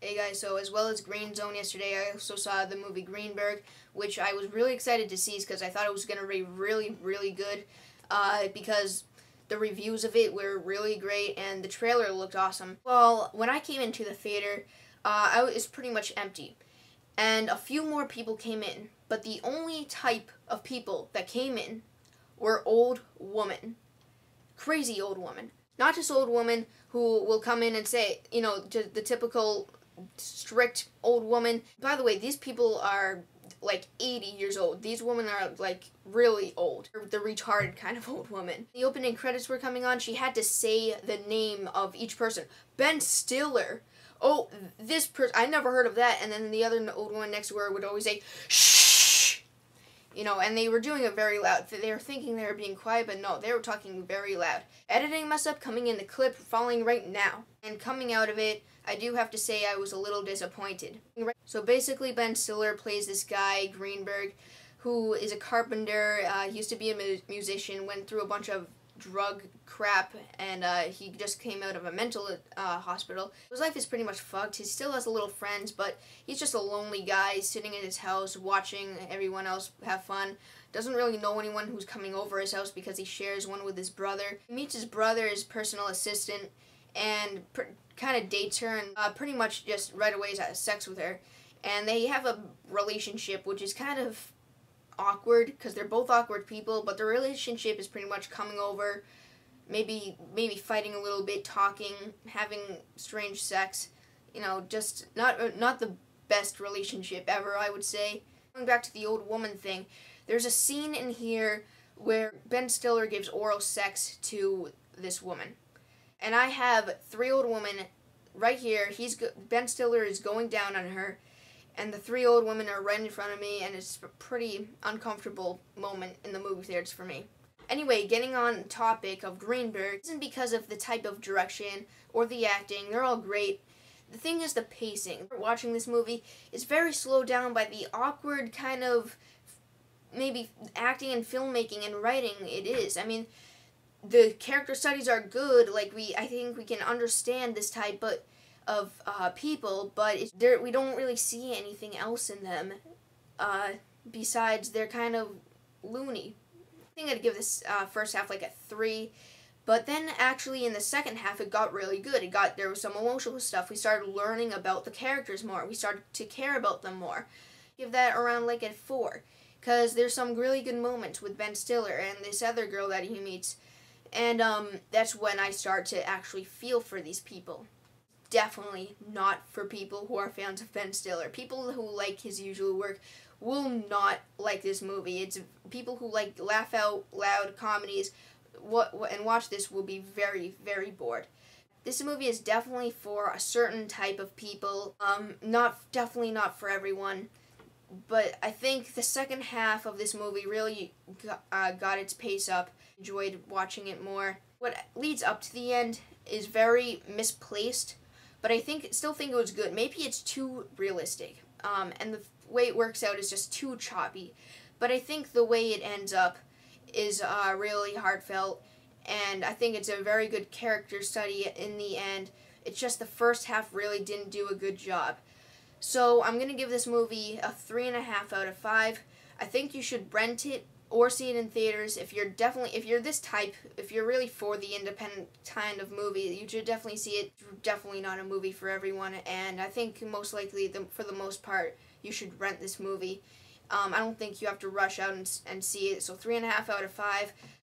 Hey guys, so as well as Green Zone yesterday, I also saw the movie Greenberg, which I was really excited to see because I thought it was going to be really, really good because the reviews of it were really great and the trailer looked awesome. Well, when I came into the theater, it was pretty much empty, and a few more people came in, but the only type of people that came in were old women. Crazy old women. Not just old women who will come in and say, you know, the typical strict old woman. By the way, these people are like 80 years old. These women are like really old. The retarded kind of old woman. The opening credits were coming on. She had to say the name of each person. Ben Stiller. Oh, this person. I never heard of that. And then the other old woman next to her would always say, shh. You know, and they were doing it very loud. They were thinking they were being quiet, but no, they were talking very loud. Editing mess up coming in the clip following right now. And coming out of it, I do have to say I was a little disappointed. So basically Ben Stiller plays this guy, Greenberg, who is a carpenter, used to be a musician, went through a bunch of drug crap, and he just came out of a mental hospital. His life is pretty much fucked. He still has a little friends, but he's just a lonely guy sitting in his house watching everyone else have fun. Doesn't really know anyone who's coming over his house because he shares one with his brother. He meets his brother, his personal assistant, and kind of dates her and pretty much just right away has sex with her. And they have a relationship which is kind of awkward because they're both awkward people, but the relationship is pretty much coming over, maybe fighting a little bit, talking, having strange sex, you know, just not the best relationship ever, I would say. Going back to the old woman thing, there's a scene in here where Ben Stiller gives oral sex to this woman. And I have three old women right here. Ben Stiller is going down on her, and the three old women are right in front of me, and it's a pretty uncomfortable moment in the movie theaters for me. Anyway, getting on topic of Greenberg, it isn't because of the type of direction or the acting. They're all great. The thing is the pacing. Watching this movie is very slowed down by the awkward kind of maybe acting and filmmaking and writing it is. I mean, the character studies are good. Like I think we can understand this type of people, but we don't really see anything else in them besides they're kind of loony. I think I'd give this first half like a 3, but then actually in the second half it got really good. There was some emotional stuff. We started learning about the characters more. We started to care about them more. Give that around like a 4, because there's some really good moments with Ben Stiller and this other girl that he meets. And that's when I start to actually feel for these people. Definitely not for people who are fans of Ben Stiller. People who like his usual work will not like this movie. It's people who like laugh out loud comedies and watch this will be very, very bored. This movie is definitely for a certain type of people. Definitely not for everyone. But I think the second half of this movie really got its pace up. Enjoyed watching it more. What leads up to the end is very misplaced, but I still think it was good. Maybe it's too realistic, and the way it works out is just too choppy. But I think the way it ends up is really heartfelt, and I think it's a very good character study in the end. It's just the first half really didn't do a good job. So I'm going to give this movie a 3.5 out of 5. I think you should rent it or see it in theaters. If you're this type, if you're really for the independent kind of movie, you should definitely see it. It's definitely not a movie for everyone, and I think most likely, for the most part, you should rent this movie. I don't think you have to rush out and see it, so 3.5 out of 5.